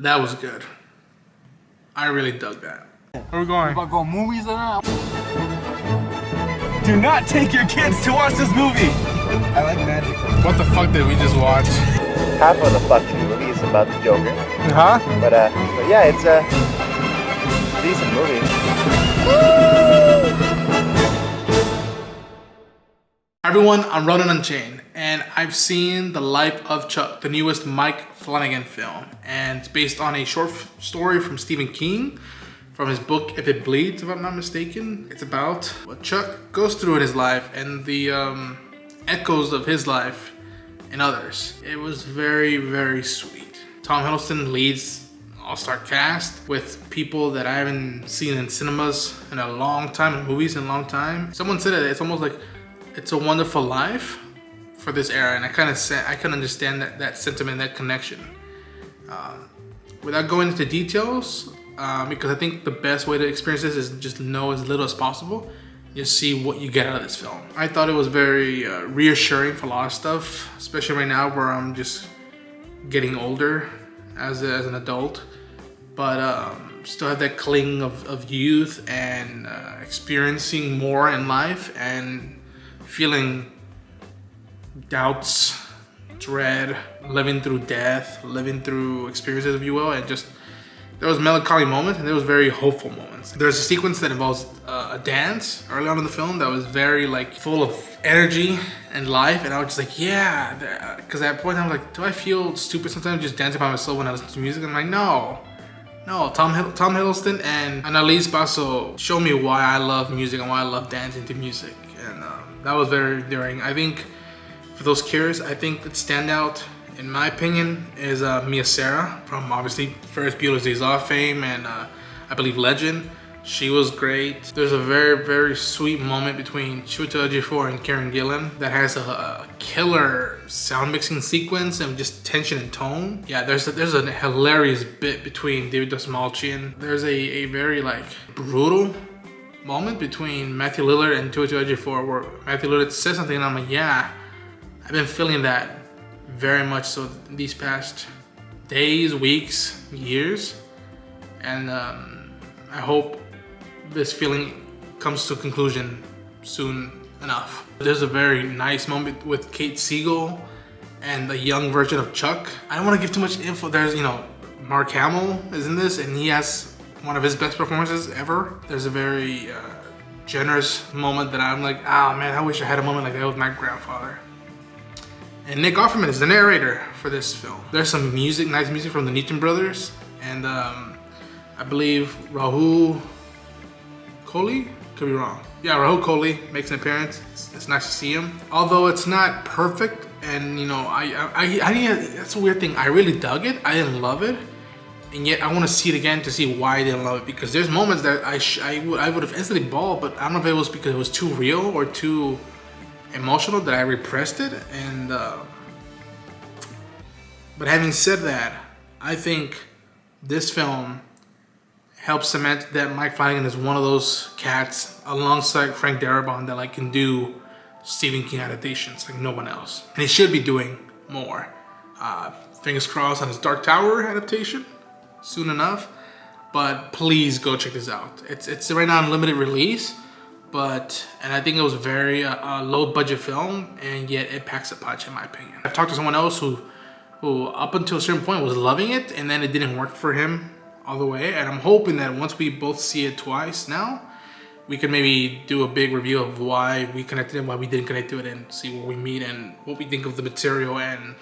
That was good. I really dug that. Where are we going? About to go movies or not? Do not take your kids to watch this movie. I like magic. What the fuck did we just watch? Half of the fucking movie is about the Joker. Huh? But yeah, it's a decent movie. Everyone, I'm Ronan Unchained, and I've seen The Life of Chuck, the newest Mike Flanagan film, and it's based on a short story from Stephen King, from his book If It Bleeds, if I'm not mistaken. It's about what Chuck goes through in his life and the echoes of his life in others. It was very, very sweet. Tom Hiddleston leads all-star cast with people that I haven't seen in cinemas in a long time, in movies in a long time. Someone said it's almost like It's a Wonderful Life for this era, and I can understand that sentiment, that connection. Without going into details, because I think the best way to experience this is just know as little as possible. Just see what you get out of this film. I thought it was very reassuring for a lot of stuff, especially right now where I'm just getting older as an adult, but still have that cling of youth and experiencing more in life and feeling doubts, dread, living through death, living through experiences, if you will, and just there was melancholy moments and there was very hopeful moments. There's a sequence that involves a dance early on in the film that was very like full of energy and life, and I was just like, yeah, because at that point I'm like, do I feel stupid sometimes just dancing by myself when I listen to music? I'm like, no. Tom Hiddleston and Annalise Basso show me why I love music and why I love dancing to music, and that was very endearing. I think for those curious, I think the standout, in my opinion, is Mia Sara from obviously Ferris Bueller's Days Off fame and I believe Legend. She was great. There's a very, very sweet moment between Chiwetel Ejiofor and Karen Gillan that has a killer sound mixing sequence and just tension and tone. Yeah, there's a hilarious bit between David Dastmalchian. There's a very like brutal moment between Matthew Lillard and Chiwetel Ejiofor where Matthew Lillard says something and I'm like, yeah, I've been feeling that very much so these past days, weeks, years, and I hope this feeling comes to a conclusion soon enough. There's a very nice moment with Kate Siegel and the young version of Chuck. I don't want to give too much info. There's, Mark Hamill is in this and he has one of his best performances ever. There's a very generous moment that I'm like, ah man, I wish I had a moment like that with my grandfather. And Nick Offerman is the narrator for this film. There's some music, nice music from the Neaton brothers, and I believe Rahul Kohli, could be wrong. Yeah, Rahul Kohli makes an appearance. It's nice to see him. Although it's not perfect, and that's a weird thing. I really dug it. I didn't love it, and yet I want to see it again to see why I didn't love it. Because there's moments that I would have instantly bawled, but I don't know if it was because it was too real or too emotional that I repressed it. And but having said that, I think this film helps cement that Mike Flanagan is one of those cats alongside Frank Darabont that like can do Stephen King adaptations like no one else, and he should be doing more. Fingers crossed on his Dark Tower adaptation soon enough, but please go check this out. It's right now on limited release, and I think it was a very low budget film, and yet it packs a punch in my opinion. I've talked to someone else who up until a certain point was loving it, and then it didn't work for him all the way, and I'm hoping that once we both see it twice now, we can maybe do a big review of why we connected and why we didn't connect to it, and see where we meet and what we think of the material, and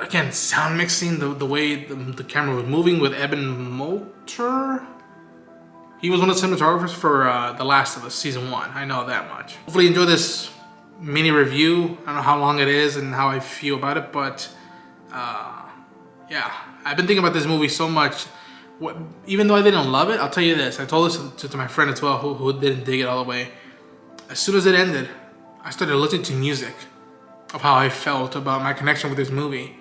again, sound mixing, the way the camera was moving with Eben Moulter. He was one of the cinematographers for The Last of Us Season 1, I know that much. Hopefully you enjoy this mini review. I don't know how long it is and how I feel about it, but yeah, I've been thinking about this movie so much. Even though I didn't love it, I'll tell you this, I told this to my friend as well who didn't dig it all the way. As soon as it ended, I started listening to music of how I felt about my connection with this movie.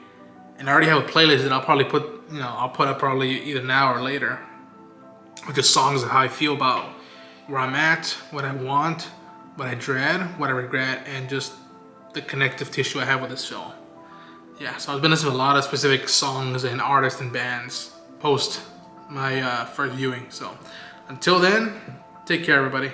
And I already have a playlist that I'll probably I'll put up probably either now or later, with just songs of how I feel about where I'm at, what I want, what I dread, what I regret, and just the connective tissue I have with this film. yeah, so I've been listening to a lot of specific songs and artists and bands post my first viewing. So until then, take care, everybody.